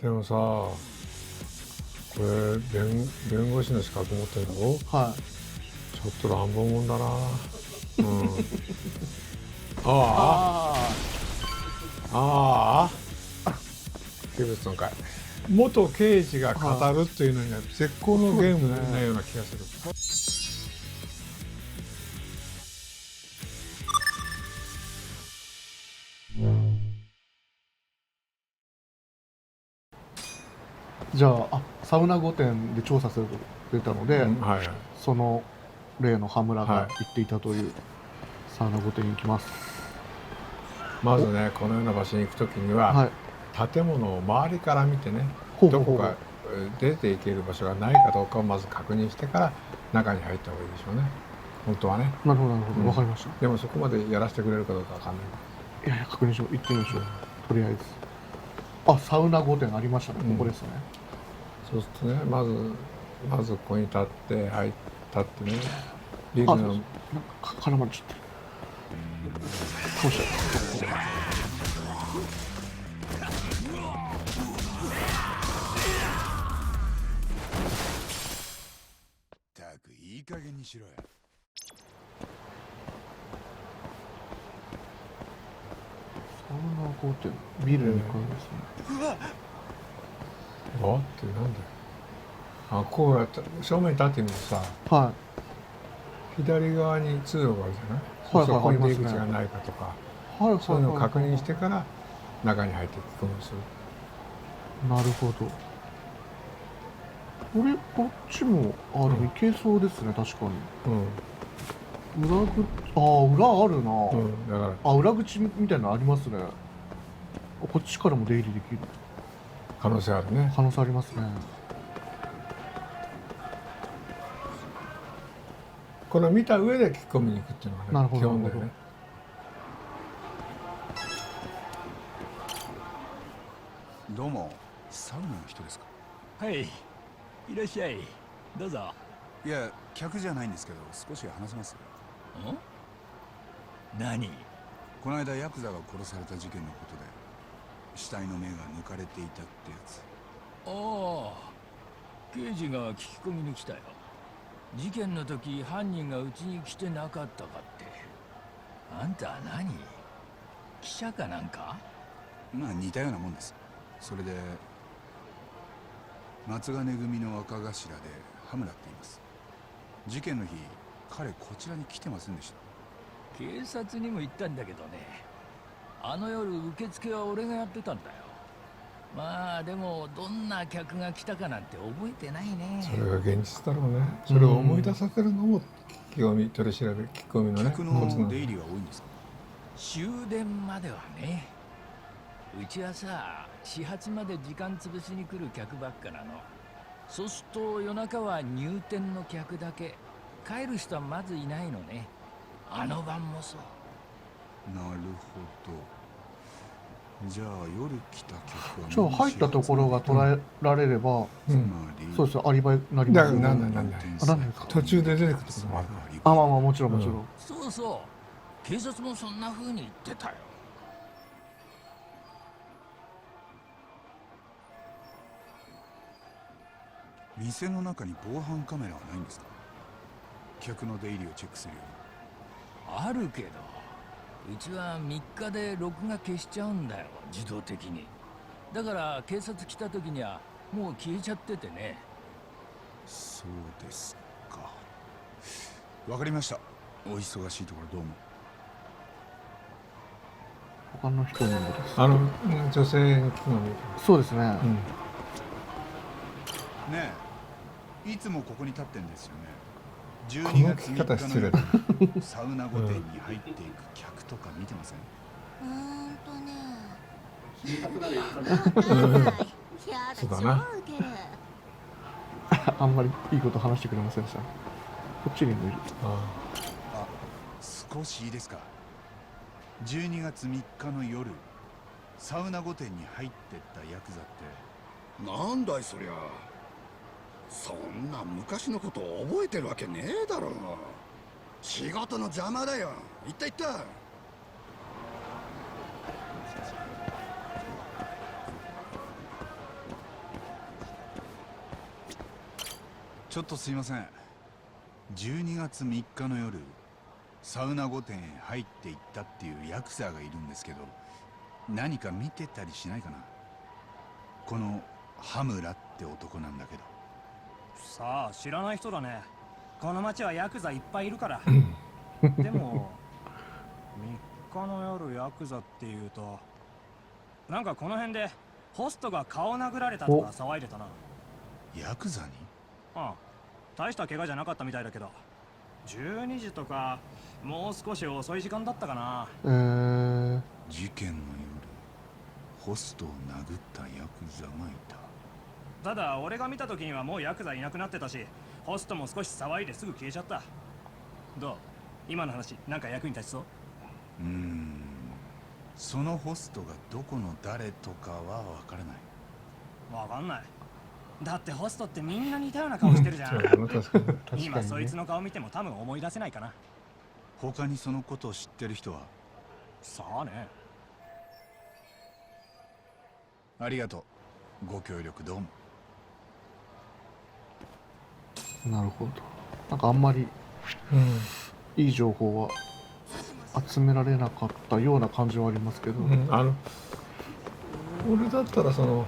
でもさ、これ弁護士の資格持ってるの？はい。ちょっと乱暴者だな。うん。ああ器物の会。元刑事が語るというのには絶好のゲームなような気がする。じゃあ、サウナ御殿で調査すると出たので、うん、はいはい。その例の羽村はいが言っていたというサウナ御殿に行きます。まずね、このような場所に行くときには、はい。建物を周りから見てね、ほうほうほうどこか出ていける場所がないかどうかをまず確認してから中に入った方がいいでしょうね。本当はね。なるほどなるほど、わかりました。でもそこまでやらせてくれるかどうかわかんない。いやいや、確認しよう。行ってみましょう。とりあえず。サウナ御殿ありましたね。ここですね。そうするとね、まずここに立って立ってね、ビルのなんか絡まれちゃってる。倒しちゃった。ったくいい加減にしろよ。サウナ御殿、ビル2階ですね。あってなんだよ。こうやって正面に立ってみるとさ、は左側に通路があるじゃない。はいそこにありますね出口がないかとか、い。はいはいそういうのを確認はしてから中に入っていくんでする。い。なるほど。こっちも、でも行けそうですね、確かに。裏口、裏あるな。だから裏口みたいなのありますね。こっちからも出入りできる可能性あるね。可能性ありますね。これを見た上で聞き込みに行くっていうのがね、なるほど基本だよね。どうも、サウナの人ですか？はい、いらっしゃい。どうぞ。いや、客じゃないんですけど、少し話せます？何？この間ヤクザが殺された事件のことで、死体の目が抜かれていたってやつ。ああ、刑事が聞き込みに来たよ。事件の時犯人がうちに来てなかったかって。あんた何？記者かなんか？まあ似たようなもんです。それで松金組の若頭で羽村って言います。事件の日、彼こちらに来てませんでした？警察にも行ったんだけどね。あの夜受付は俺がやってたんだよ。まあでもどんな客が来たかなんて覚えてないね。それが現実だろうね。それを思い出させるのも聞き込み、取り調べ、聞き込みのね。客の出入りは多いんですか？終電まではね。うちはさ、始発まで時間潰しに来る客ばっかなの。そうすると夜中は入店の客だけ。帰る人はまずいないのね。あの晩もそう。なるほど。じゃあ夜来た客はじゃあ入ったところが捉えられれば、つまり、そうですよ、アリバイになりだからますよね。なんだなんですか？途中で出てくることもある。まあもちろんもちろん。そうそう。警察もそんな風に言ってたよ。店の中に防犯カメラはないんですか？客の出入りをチェックするよあるけど、うちは3日で録画消しちゃうんだよ、自動的に。だから警察来た時にはもう消えちゃっててね。うに。そうですか。わかりました。お忙しいところどうも。他の人もです。女性に聞くのもいいかそうですね。も。ねえ、いつもここに立ってんですよね。こ12の月聞き方3失礼日のだ。夜サウナ御殿に入っていく客とか見てません？そうだな。あんまりいいこと話してくれませんでした。こっちにもいる。少しいいですか。12月3日の夜、サウナ御殿に入ってったヤクザってなんだいそりゃ。そんな昔のことを覚えてるわけねえだろ。仕事の邪魔だよ。行った行った。ちょっとすいません。12月3日の夜、サウナ御殿へ入っていったっていうヤクザがいるんですけど、何か見てたりしないかな。この羽村って男なんだけど。さあ知らない人だね。この町はヤクザいっぱいいるからでも3日の夜ヤクザっていうと、なんかこの辺でホストが顔殴られたとか騒いでたな。ヤクザに？ああ、大した怪我じゃなかったみたいだけど、12時とかもう少し遅い時間だったかな。事件の夜、ホストを殴ったヤクザがいた。ただ俺が見た時にはもうヤクザいなくなってたし、ホストも少し騒いですぐ消えちゃった。どう？今の話なんか役に立ちそう？そのホストがどこの誰とかはわからない。わかんない。だってホストってみんな似たような顔してるじゃん。今そいつの顔見ても多分思い出せないかな。他にそのことを知ってる人は？さあね。ありがとう。ご協力どうも。なるほど。なんかあんまりいい情報は集められなかったような感じはありますけど、俺だったらそ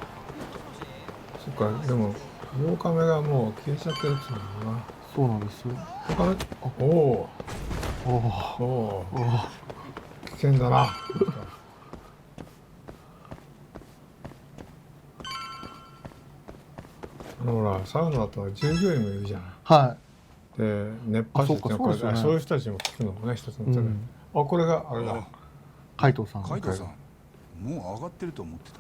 っか、でも8日目がもう消えちゃってるっていうのかな。そうなんですよ。他のおおおおお危険だな。ほらサウナだと従業員もいるじゃん。はで熱波師っていうのはそういう人たちも聞くのもね一つの手で、これがあれだ。海藤さん。海藤さん、もう上がってると思ってた。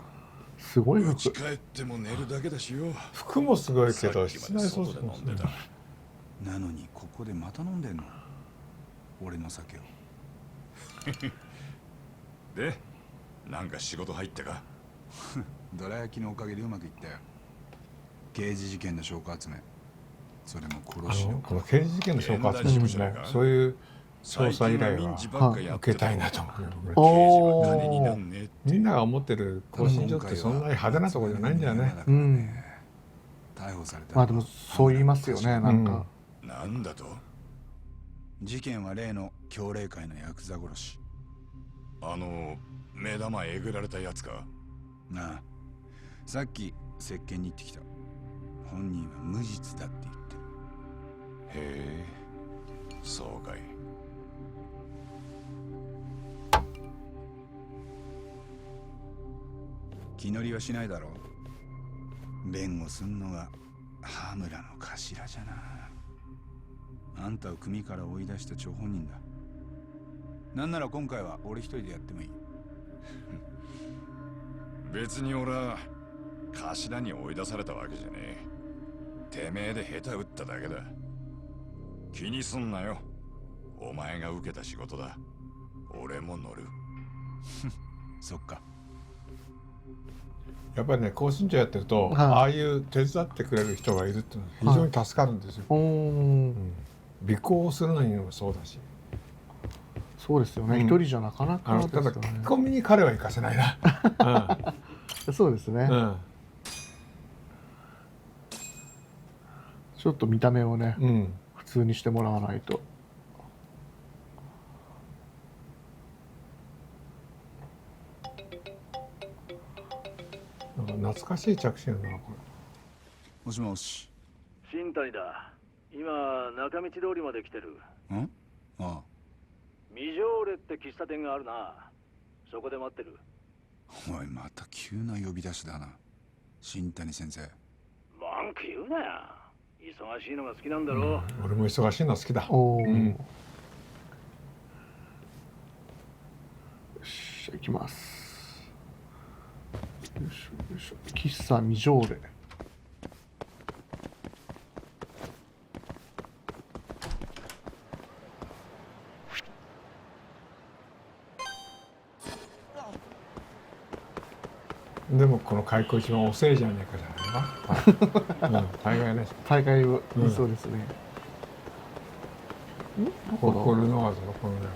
すごい服。帰っても寝るだけだしよ。服もすごいけど室内装置もなのにここでまた飲んでんの？俺の酒を。で、なんか仕事入ったか？どら焼きのおかげでうまくいったよ。刑事事件の証拠集め、それも殺しの。この刑事事件の証拠集めもね、そういう捜査依頼は受けたいなと思う。金になんねえって。みんなが思ってる更新所ってそんなに派手なところじゃないんだよね。逮捕された。まあでもそう言いますよね、なんか。なんだと？事件は例の強霊会のヤクザ殺し。目玉えぐられたやつか？なあ、さっき接見に行ってきた。本人は無実だって言ってる。へえ、そうかい。気乗りはしないだろう。弁護すんのが羽村の頭じゃな。あんたを組から追い出した張本人だ。なんなら今回は俺一人でやってもいい。別に俺は頭に追い出されたわけじゃねえ。てめえで下手打っただけだ。気にすんなよ。お前が受けた仕事だ。俺も乗る。そっか。やっぱりね、更新所やってると、ああいう手伝ってくれる人がいるっていうのは非常に助かるんですよ。尾行するのにもそうだし。そうですよね。一人じゃなかなかですよね。ただ聞き込みに彼は行かせないな。そうですね。ちょっと見た目をね、普通にしてもらわないと。なんか懐かしい着信だなこれ。もしもし。新谷だ。今中道通りまで来てる。ん？ああ。ミジョーレって喫茶店があるな。そこで待ってる。おい、また急な呼び出しだな。新谷先生。文句言うなよ。忙しいのが好きなんだろう。俺も忙しいの好きだ。よし、行きます。よいしょよいしょ。喫茶ミジョーレ。でもこの開口一番遅いじゃねえかじゃないか。大概ね。大概はそうですね。ここルノワーズのこのね。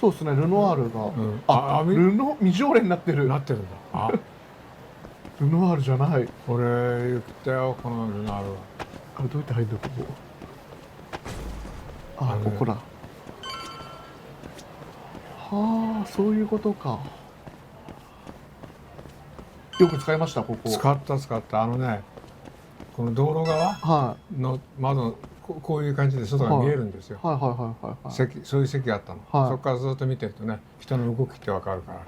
そうですね。ルノワールが。ミジョーレになってる。なってるんだ。ルノワールじゃない。俺言ったよこのルノワールは。れどうやって入るんだここ。あ、ここだ。はあ、そういうことか。よく使いましたここ。使ったあのね、この道路側はの窓こういう感じで外が見えるんですよ。いはいはいはいはいはい。席、そういう席があったの。はいそこからずっと見てるとね、人の動きってわかるから。へ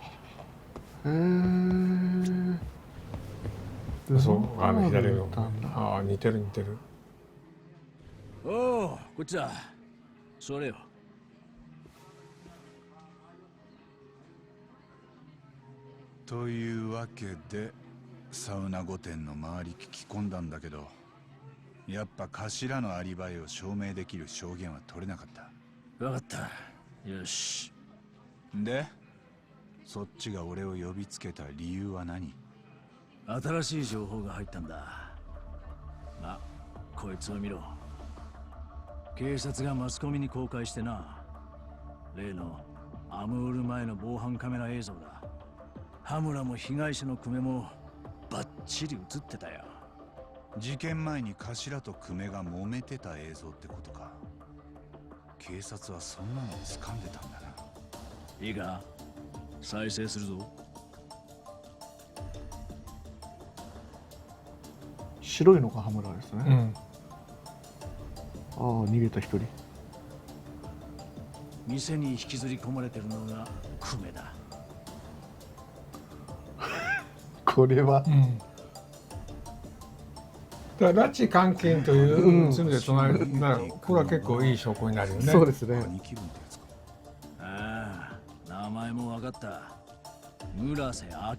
え。そう、左のだんだ。ああ、似てる。おお、こっちだ。それよ。というわけでサウナ御殿の周り聞き込んだんだけど、やっぱ頭のアリバイを証明できる証言は取れなかった。わかった。よし。で、そっちが俺を呼びつけた理由は何？新しい情報が入ったんだ。あ、こいつを見ろ。警察がマスコミに公開してな。例のアムール前の防犯カメラ映像だ。羽村も被害者の久米もバッチリ映ってたよ。事件前に頭と久米が揉めてた映像ってことか。警察はそんなの掴んでたんだな。いいか、再生するぞ。白いのが羽村ですね。うん。ああ、逃げた一人。店に引きずり込まれてるのが久米だ。これは、だから拉致監禁という罪で唱えるなら、これは結構いい証拠になるよね。そうですね。兄貴分ってやつか。ああ、名前も分かった。村瀬明。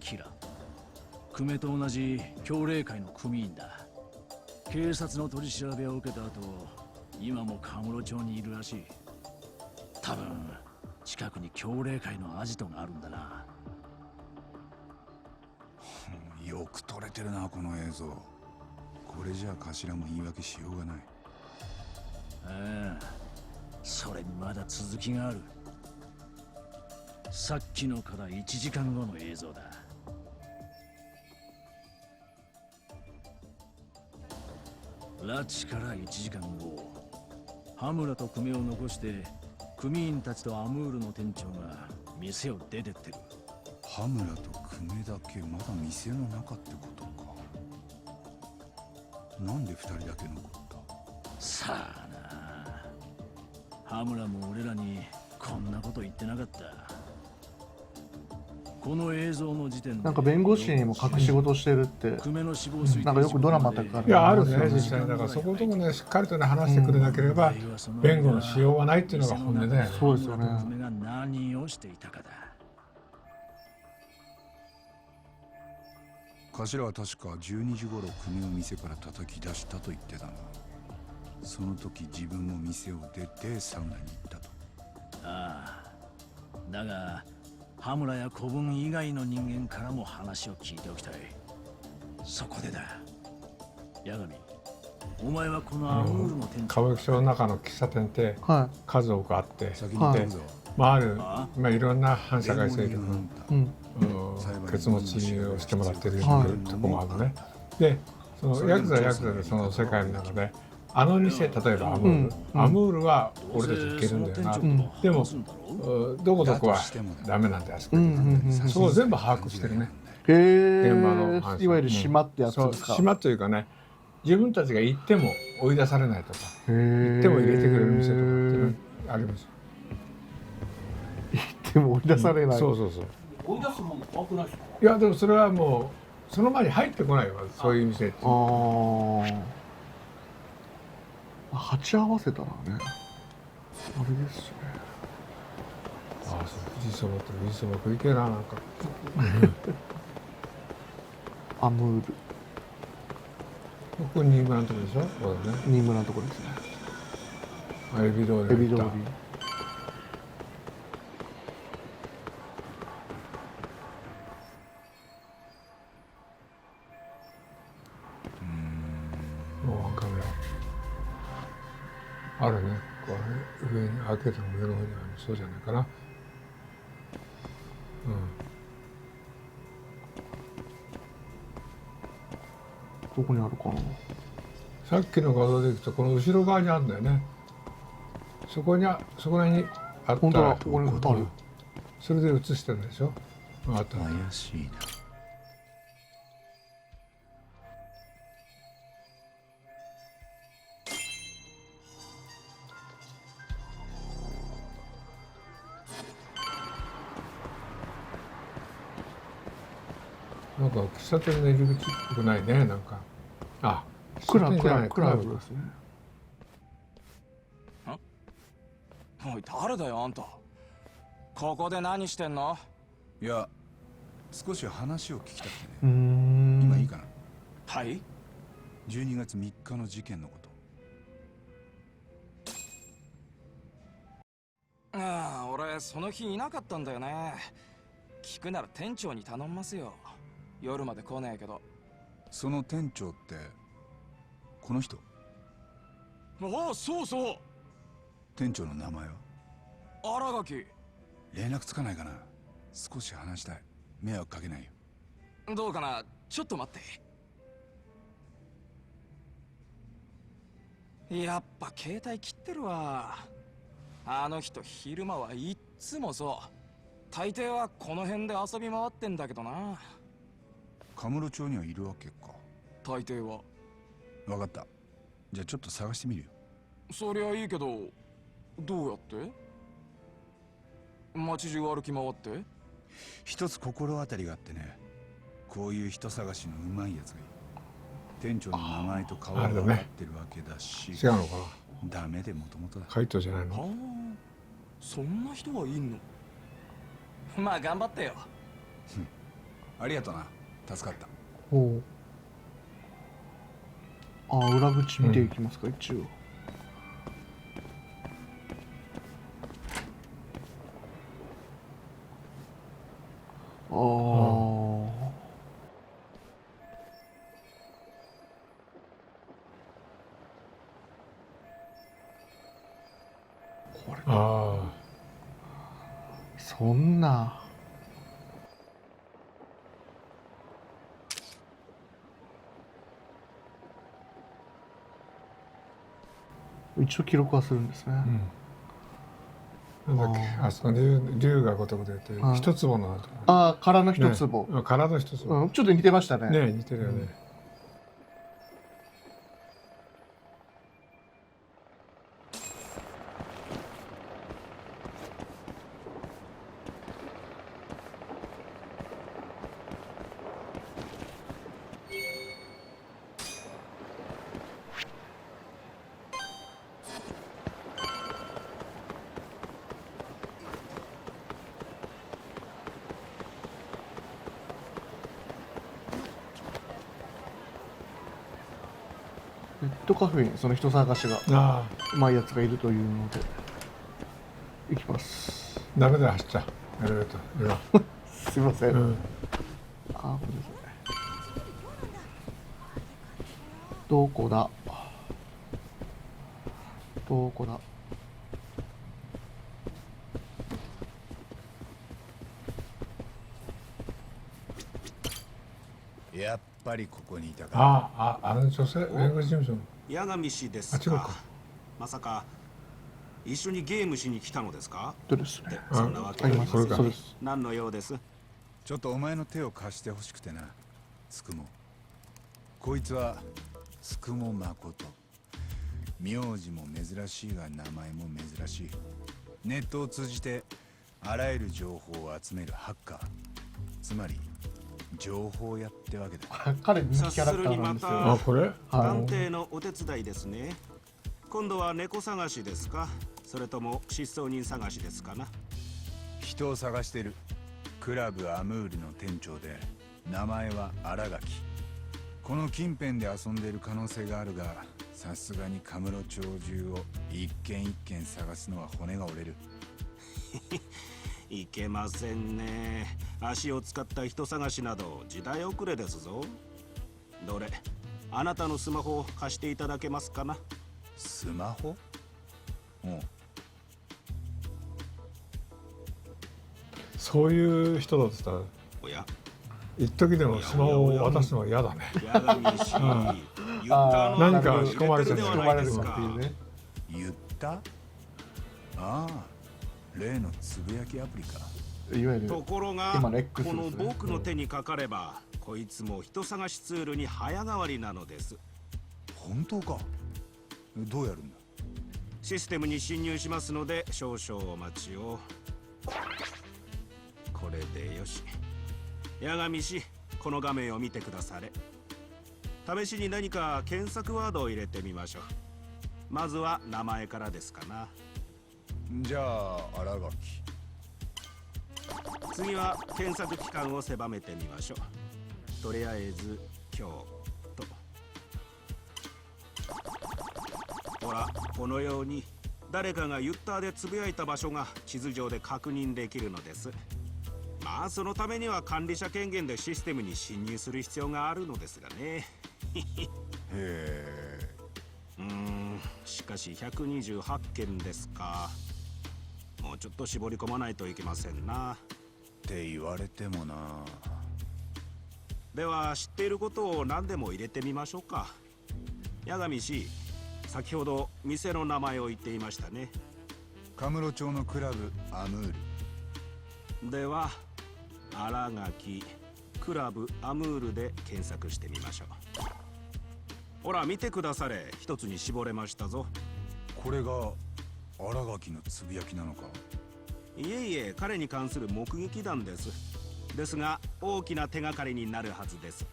久米と同じ協励会の組員だ。警察の取り調べを受けた後、今もカムロ町にいるらしい。多分近くに協励会のアジトがあるんだな。よく撮れてるなこの映像。これじゃあ頭も言い訳しようがない。ああ、それにまだ続きがある。さっきのから1時間後の映像だ。拉致から1時間後、羽村と久米を残して組員たちとアムールの店長が店を出てってる。羽村と久米だけまだ店の中ってことか。なんで2人だけ残った？さあな。羽村も俺らにこんなこと言ってなかった。この映像の時点でなんか弁護士にも隠し事してるって、久米の死亡推定なんかよくドラマとかいや、あるね、実際に。だからそこのとこね、しっかりとね、話してくれなければ、弁護のしようがないっていうのが本音だよね。そうですよね。久米が何をしていたかだ。頭は確か12時頃久米を店から叩き出したと言ってたな。その時自分も店を出てサウナに行ったと。ああ、だが羽村や子分以外の人間からも話を聞いておきたい。そこでだ、八神、お前はこのアムールの店長、歌舞伎町の中の喫茶店っては数多くあって、先に行くぞ。まあある、まあいろんな反社会勢力のい。うん。ケツ持ちをしてもらってるようなとこもあるのね。で、そのヤクザでその世界の中で、あの店、例えばアムール、アムールは俺たち行けるんだよな。でも、どこどこはダメなんだよ、あそこ。そこを全部把握してるね。へえ。現場の話いわゆる島ってやつそう、ですか。島というかね、自分たちが行っても追い出されないとか、へえ。行っても入れてくれる店とかっていうのあります。でも追い出されない。そう。追い出すもん怖くないですか？いや、でもそれはもうその前に入ってこないわ、そういう店って。ああ。鉢合わせたらね。あれですね。ああ、そう、富士そばって富士そば食いてえな、なんか。アムール。ここ新村のとこでしょ？これね。新村のとこですね。エビ通り。エビ通り。防犯カメラ。あるね。こう上に開けたの上の方にある。そうじゃないかな。どこにあるかな。さっきの画像でいくとこの後ろ側にあるんだよね。そこら辺にあった。本当だ、ここにある。それで映してるんでしょ。あった。怪しいな。なんか喫茶店の入り口っぽくないね。なんかクラブじゃないクラブですね。おい、誰だよあんた。ここで何してんの？いや、少し話を聞きたくてね。今いいかな。はい。12月3日の事件のこと。ああ、俺その日いなかったんだよね。聞くなら店長に頼んますよ。夜まで来ねえけど。その店長ってこの人？ああ、そうそう。店長の名前は？新垣。連絡つかないかな。少し話したい。迷惑かけないよ。どうかな、ちょっと待って。やっぱ携帯切ってるわ。あの人昼間はいっつもそう。大抵はこの辺で遊び回ってんだけどな。カムロ町にはいるわけか。大抵は。わかった。じゃあちょっと探してみるよ。そりゃいいけど、どうやって？街中歩き回って？一つ心当たりがあってね。こういう人探しのうまいやつがいる。店長の名前と顔が分かってるわけだし。違うのかな。ダメでもともとだ。カイトじゃないの。はあ、そんな人はいんの？まあ頑張ってよ。ありがとな。助かった。おお。裏口見ていきますか、一応。そんな。一応記録はするんですね。なんだっけ、あそこに竜がごとごとやって一坪の殻の一坪。殻の一坪。ちょっと似てましたね。ね、似てるよね。ネットカフェにその人探しがうまいやつがいるというので行きます。ダメだ、走っちゃう。やられると今すいません。ごめんなさい。どこだどこだ。やっぱりここにいたか。あの女性弁護士事務所の八神氏ですか。まさか一緒にゲームしに来たのですか。そうですね。そんなわけありません。そうです。何のようです。ちょっとお前の手を貸してほしくてな。つくも。こいつはつくも誠。名字も珍しいが名前も珍しい。ネットを通じてあらゆる情報を集めるハッカー。つまり情報屋ってわけだ。彼人気キャラクターなんですよ。あ、これ探偵のお手伝いですね。今度は猫探しですか、それとも失踪人探しですかな。人を探してる。クラブアムールの店長で名前は新垣。この近辺で遊んでる可能性があるが、さすがにカムロ町中を一軒一軒探すのは骨が折れる。いけませんね。足を使った人探しなど時代遅れですぞ。どれ、あなたのスマホを貸していただけますかな。スマホ？うん。そういう人だとしたら、おや、一時でもスマホを渡すのは嫌だね。八神氏、何か仕込まれてる仕込まれるっていうね。言った？ああ、例のつぶやきアプリか。いわゆるところが今の X このですね。僕の手にかかれば、こいつも人探しツールに早変わりなのです。本当か？どうやるんだ？システムに侵入しますので少々お待ちを。これでよし。八神氏、この画面を見てくだされ。試しに何か検索ワードを入れてみましょう。まずは名前からですかな。じゃあ新垣。次は検索期間を狭めてみましょう。とりあえず今日と。ほら、このように誰かがユッターでつぶやいた場所が地図上で確認できるのです。まあそのためには管理者権限でシステムに侵入する必要があるのですがね。へえ。しかし128件ですか。もうちょっと絞り込まないといけませんな。って言われてもな。では知っていることを何でも入れてみましょうか。八神氏、先ほど店の名前を言っていましたね。カムロ町のクラブアムール。では新垣クラブアムールで検索してみましょう。ほら見てくだされ、一つに絞れましたぞ。これが新垣のつぶやきなのか？いえいえ、彼に関する目撃談です。ですが大きな手がかりになるはずです。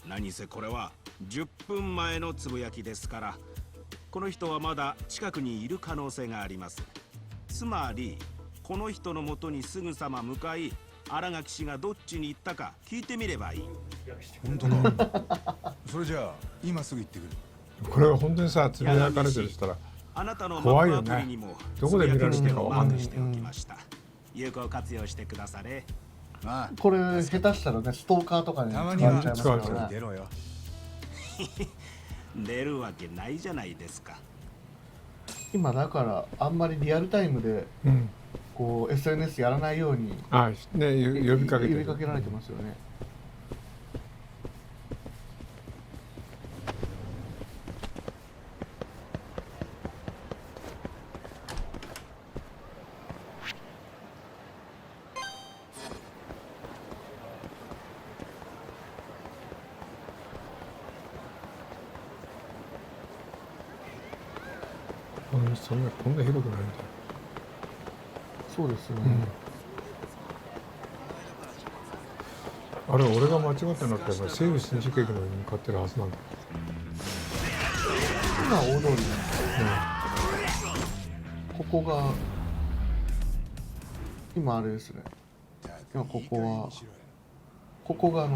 何せこれは10分前のつぶやきですから、この人はまだ近くにいる可能性があります。つまりこの人のもとにすぐさま向かい、新垣氏がどっちに行ったか聞いてみればいい。本当だ。それじゃあ今すぐ行ってくる。これが本当にさ、つぶやかれてるしたらあなたの怖いよねマップアプリにもどこで見られてるかわかんないしておきました。有効活用してくだされ。あこれ下手したらね、ストーカーとかにたまには使われちゃいますから外にね。出ろよ。出るわけないじゃないですか。今だからあんまりリアルタイムでうんこう SNS やらないようにあね、呼びかけてる呼びかけられてますよね。こんな広くないんだ。そうですよね。あれ俺が間違ってなければ西武新宿駅の上に向かってるはずなんだ。今大通りなんですよ。ここが今あれですね。今ここが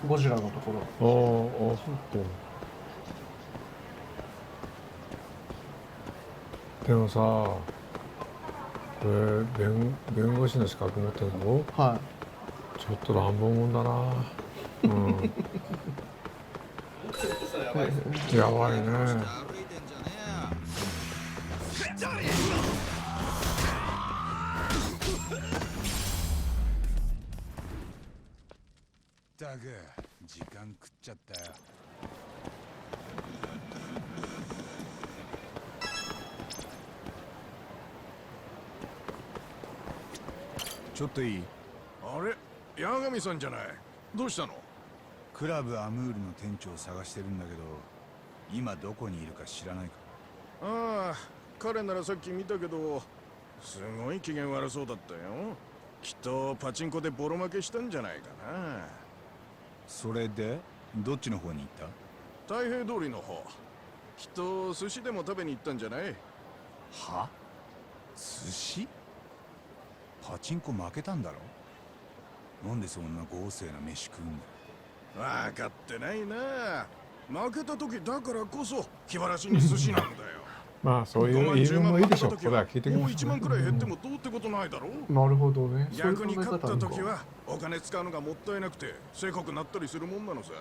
ゴジラのところ。おお、そうって。でもさ、これ弁護士の資格持ってるの？はちょっと乱暴者だな。うん。やばいね。だく時間食っちゃったよ。ちょっといい？あれ、八神さんじゃない。どうしたの？クラブアムールの店長を探してるんだけど、今どこにいるか知らないか？ああ、彼ならさっき見たけど、すごい機嫌悪そうだったよ。きっとパチンコでボロ負けしたんじゃないかな。それでどっちの方に行った？太平通りの方。きっと寿司でも食べに行ったんじゃない？は？寿司？パチンコ負けたんだろ？なんでそんな豪勢な飯食うんだ？分かってないな。負けた時だからこそ気晴らしに寿司なんだよ。まあそういう言い分もいいでしょう。これは聞いてきもう1ますね。万くらい減ってもどうってことないだろう。なるほどね。逆にそういう考え方あるか勝った時はお金使うのがもったいなくてせこくなったりするもんなのさ。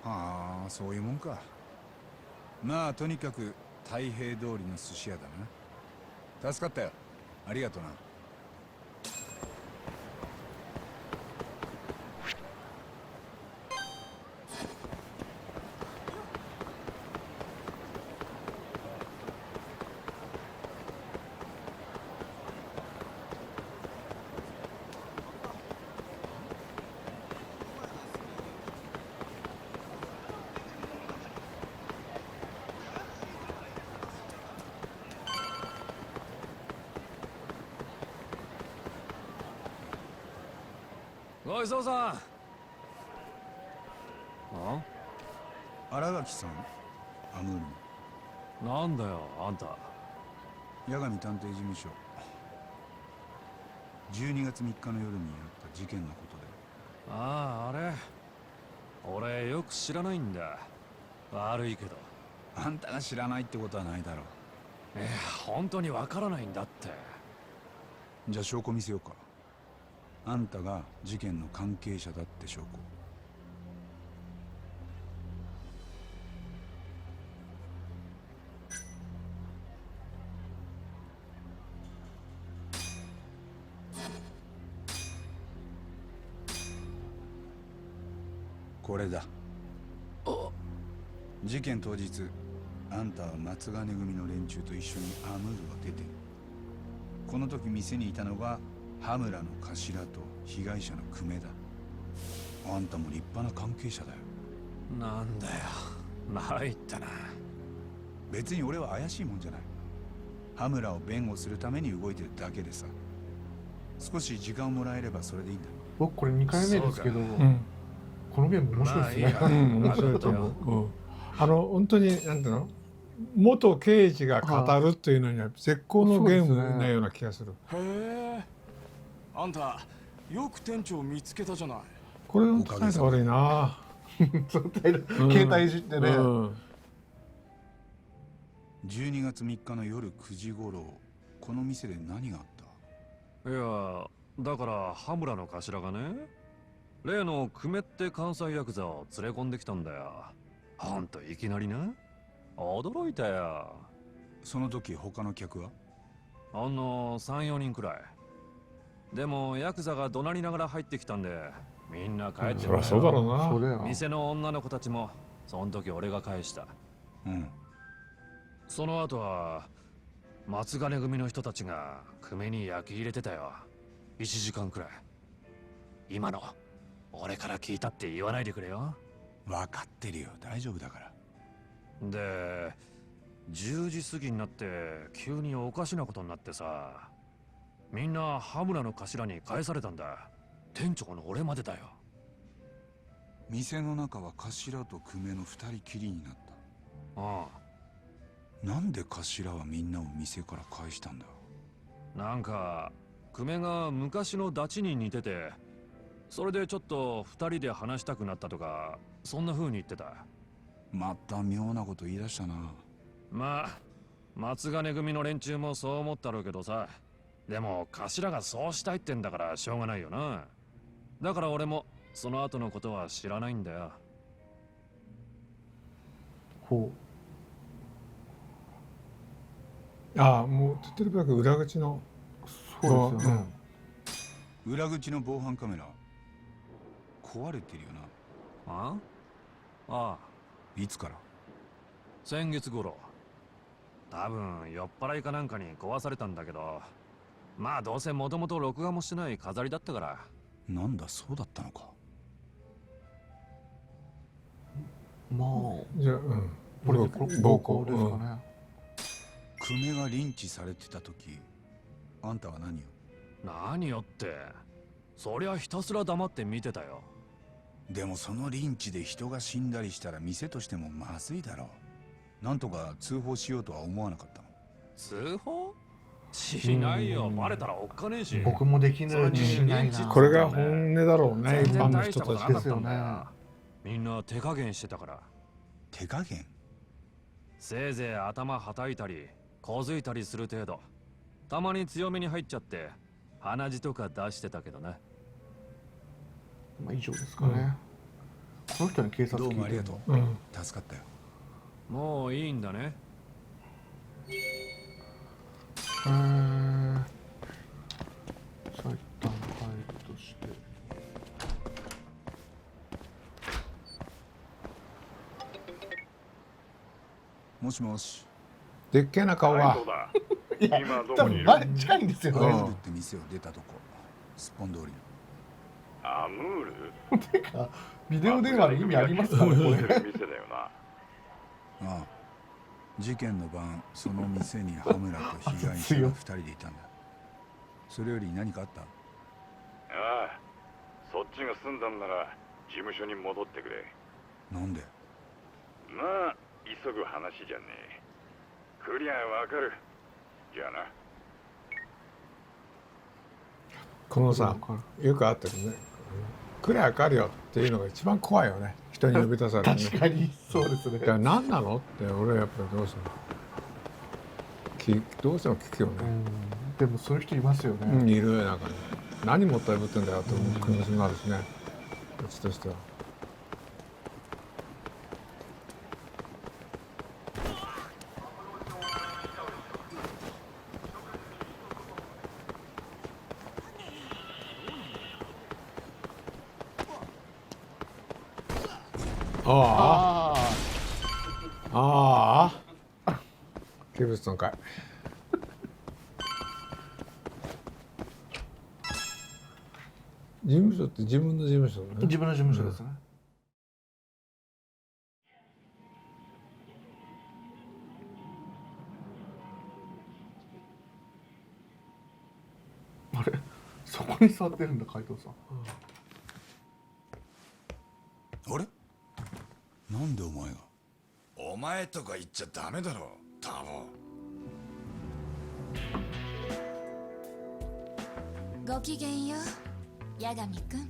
はあ、そういうもんか。まあとにかく太平通りの寿司屋だな。助かったよ。ありがとな。ごちそうさん。新垣さん、アムールなんだよあんた。八神探偵事務所。12月3日の夜にあった事件のことで。ああ、あれ俺よく知らないんだ。悪いけど。あんたが知らないってことはないだろう。本当にわからないんだって。じゃあ証拠見せようか。あんたが事件の関係者だって証拠。これだ。事件当日、あんたは松金組の連中と一緒にアムールを出てる。この時店にいたのが羽村の頭と被害者の久米だ。あんたも立派な関係者だよ。なんだよ、参ったな。別に俺は怪しいもんじゃない。羽村を弁護するために動いてるだけでさ。少し時間をもらえればそれでいいんだ。僕これ2回目ですけど、このゲーム面白いですね。面白いと思う。本当になんていうの、元刑事が語るというのには絶好のゲームなような気がする。へえ。あんたよく店長見つけたじゃない。これの使いが悪いな。携帯いじってね。12月3日の夜9時頃、この店で何があった？いや、だから羽村の頭がね、例の久米って関西ヤクザを連れ込んできたんだよ。ほんといきなりな。驚いたよ。その時他の客は3、4人くらい。でもヤクザが怒鳴りながら入ってきたんで、みんな帰ってそりゃそうだろうな。店の女の子たちもその時俺が返した。その後は松金組の人たちが久米に焼き入れてたよ。1時間くらい。今の俺から聞いたって言わないでくれよ。分かってるよ、大丈夫だから。で、10時過ぎになって急におかしなことになってさ、みんな羽村の頭に返されたんだ。店長の俺までだよ。店の中は頭と久米の2人きりになった。ああ。なんで頭はみんなを店から返したんだ？なんか久米が昔のダチに似てて、それでちょっと2人で話したくなったとか、そんな風に言ってた。また妙なこと言い出したな。まあ松金組の連中もそう思ったろうけどさ。でも頭がそうしたいってんだからしょうがないよな。だから俺もその後のことは知らないんだよ。ほう。ああ、もう手っ取り早く裏口の。そうですよね。裏口の防犯カメラ壊れてるよな。ああ。いつから？先月頃。多分酔っ払いかなんかに壊されたんだけど、まあどうせもともと録画もしてない飾りだったから。なんだ、そうだったのか。まあじゃあ、これ暴行ですかね。久米がリンチされてた時、あんたは何を？何よって、そりゃひたすら黙って見てたよ。でもそのリンチで人が死んだりしたら店としてもまずいだろう。なんとか通報しようとは思わなかったの？通報しないよ。バレたらおっかねえし。僕もできない自信ないな。これが本音だろうね、一般の人たちですよね。みんな手加減してたから。手加減？せいぜい頭はたいたり小づいたりする程度。たまに強めに入っちゃって鼻血とか出してたけどね。まあ以上ですかね。この人に警察聞いて。どうもありがとう。助かったよ。もういいんだね。じゃあ一旦入るとして。もしもし。でっけえな顔が。いや、多分前近いんですよね。アムールって店を出たとこ、スッポン通りの。アムール？てかビデオ電話の意味ありますかね、これ。店だよな。ああ。事件の晩、その店に羽村と被害者が2人でいたんだ。それより何かあった？ああ、そっちが済んだんなら事務所に戻ってくれ。なんで？まあ急ぐ話じゃねえ。クリアわかる。じゃあな。このさ、よくあってるね。くれわかるよっていうのが一番怖いよね。人に呼び出されてね。確かにそうですね。いや何なのって俺はやっぱりどうしても聞くよね。でもそういう人いますよね。うん、いるなんかね。何もったいぶってんだよって思う気持ちになるしね。こっちとしては。ああああケブスの会事務所って自分の事務所ね。自分の事務所ですね。あれそこに座ってるんだ海藤さん。あれ？なんでお前が？お前とか言っちゃダメだろ、タボ。ごきげんよう、八神くん。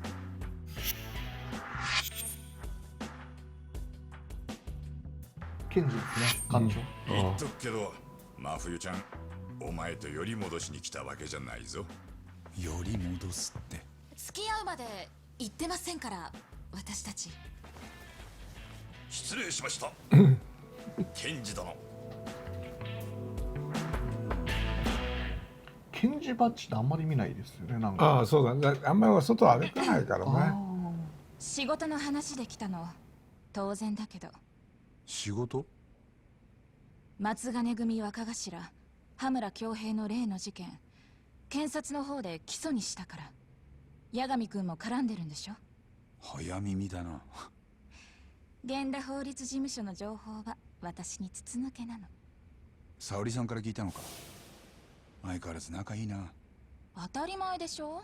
ケンジですね、彼女。言っとくけど、真冬ちゃん、お前とより戻しに来たわけじゃないぞ。より戻すって。付き合うまで言ってませんから、私たち。失礼しました。ケンジ殿。ケンジバッジってあんまり見ないですよね。なんか。ああそうだね。あんまり外歩かないからね。仕事の話で来たの当然だけど。仕事？松金組若頭羽村恭平の例の事件、検察の方で起訴にしたから。八神くんも絡んでるんでしょ。早耳だな。源田法律事務所の情報は私に筒抜けなの。沙織さんから聞いたのか。相変わらず仲いいな。当たり前でしょ、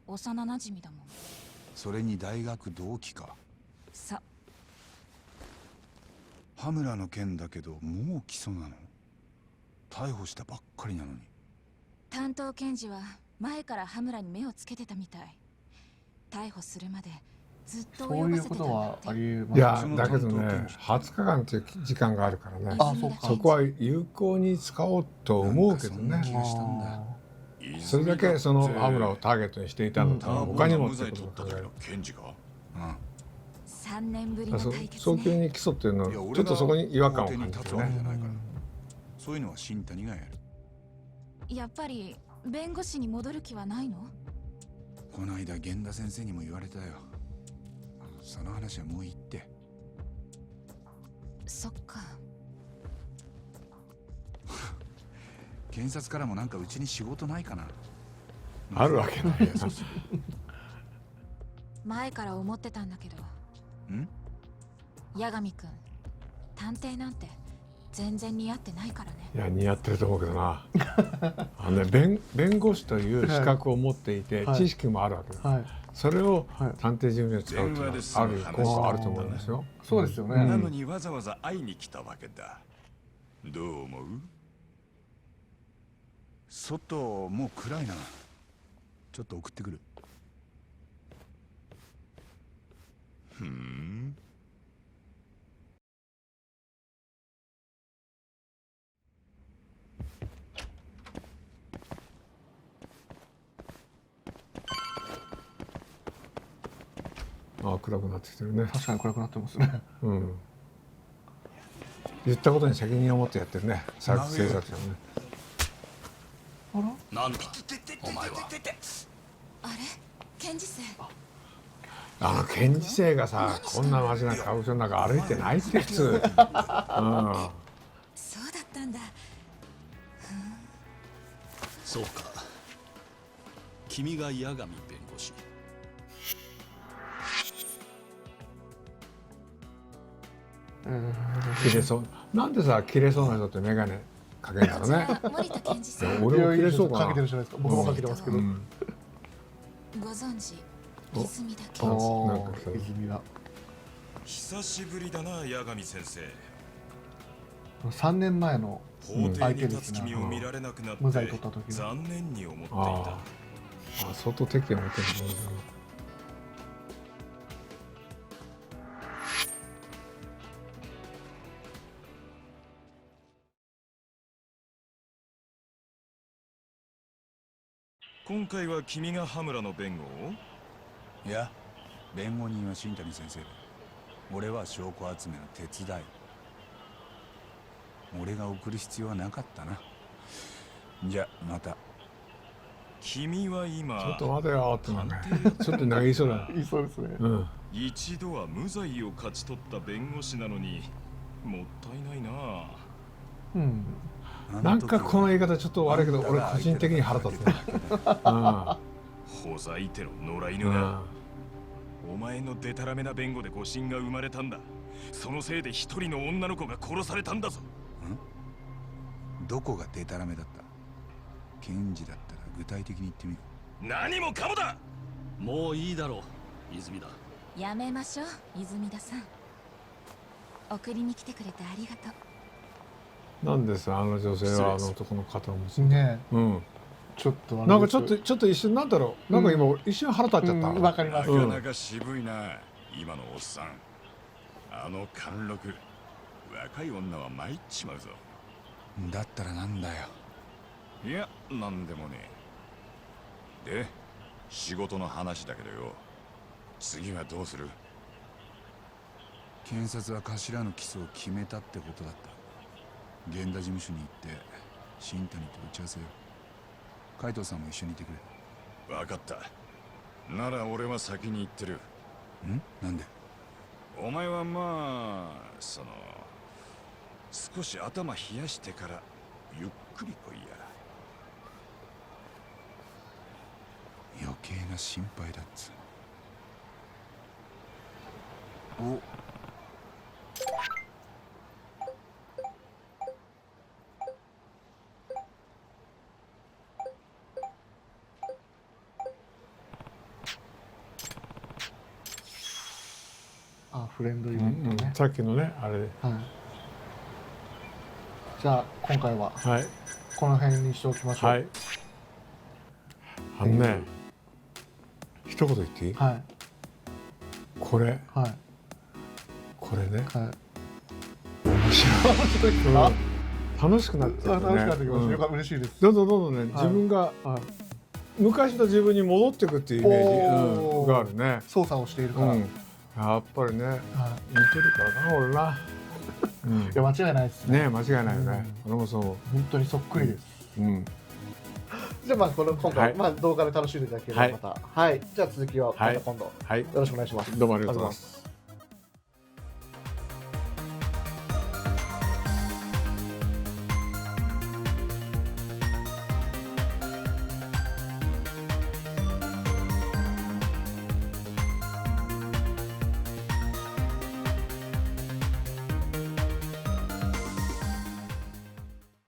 幼なじみだもん。それに大学同期か。そう。羽村の件だけどもう起訴なの？逮捕したばっかりなのに。担当検事は前から羽村に目をつけてたみたい。逮捕するまでずっとそういうことはありえます。いやだけどね、20日間っていう時間があるからね。そこは有効に使おうと思うけどね。それだけその羽村をターゲットにしていたのと他にもってことだから。検事が3年ぶりの対決ね。早急に起訴っていうのはちょっとそこに違和感を感じるね。そういうのは新谷がやる。やっぱり弁護士に戻る気はないの？この間源田先生にも言われたよ。その話はもういいって。そっか。検察からもなんかうちに仕事ないかな。あるわけないよ。前から思ってたんだけど。八神くん、探偵なんて全然似合ってないからね。いや似合ってると思うけどな。弁護士という資格を持っていて、知識もあるわけです。それを探偵事務所に使うというのはある効果あると思うんですよ。そうですよね。なのにわざわざ会いに来たわけだ。どう思う？外もう暗いな。ちょっと送ってくる。ああ暗くなってきてるね。確かに暗くなってますね。言ったことに責任を持ってやってるね。制作者ね。あら？なんだお前は。あれ？検事正。検事正がさ、こんなマジな歌舞伎の中歩いてないって普通。そうだったんだ。そうか。君が八神弁護士。切れそう。なんでさ切れそうな人って眼鏡かけんだろうね。森田検事正。俺も切れそうかな。かけてるじゃないですか。僕もかけてますけど。ご存知。泉だけおなんかそうー泉だ。久しぶりだな八神先生。3年前の法廷に立つ君を見られなくなって無罪取った時の。残念に思っていた。あ相当敵を持ってるんだね。今回は君が羽村の弁護を？いや、弁護人は新谷先生だ。俺は証拠集めの手伝い。俺が送る必要はなかったな。じゃまた。君は今ちょっと待てよってなんかちょっとなんか言いそうだ。言いそうですね。うん。一度は無罪を勝ち取った弁護士なのにもったいないな。うん。なんかこの言い方ちょっと悪いけど俺個人的に腹立つね。ほざいてろ野良犬が。お前のデタラメな弁護で誤審が生まれたんだ。そのせいで一人の女の子が殺されたんだぞ。どこがデタラメだった？検事だったら具体的に言ってみよう。何もかもだ。もういいだろう泉田。やめましょう泉田さん。送りに来てくれてありがとう。なんですあの女性はあの男の肩を持つね。うん。ちょっとなんかちょっと一瞬なんだろう。なんか今一瞬腹立っちゃった。わかります。なかなか渋いな今のおっさん。あの貫禄。若い女は参っちまうぞ。だったらなんだよ。いや、なんでもねえ。で、仕事の話だけどよ。次はどうする？検察は頭の起訴を決めたってことだった。源田事務所に行って新谷と打ち合わせよ。海藤さんも一緒にいてくれ。わかった。なら俺は先に行ってる。ん？なんで？お前はまあ少し頭冷やしてからゆっくり来いや。余計な心配だっつ。お。あ、フレンドイベントね。さっきのねあれ。はい。じゃあ今回ははいこの辺にしておきましょう。はい。あのね、一言言っていい？はい。これ。はい。これね。はい。楽しくなってきましたね。楽しくなってきました。よかった、嬉しいです。どんどんね、自分が昔の自分に戻っていくっていうイメージがあるね。操作をしているから。やっぱりね、似てるからな俺な。いや間違いないですね。ね、間違いないよね。俺もそう。本当にそっくりです。じゃあまあ今回まあ動画で楽しんでいただければまた。はい。じゃあ続きはまた今度よろしくお願いします。どうもありがとうございます。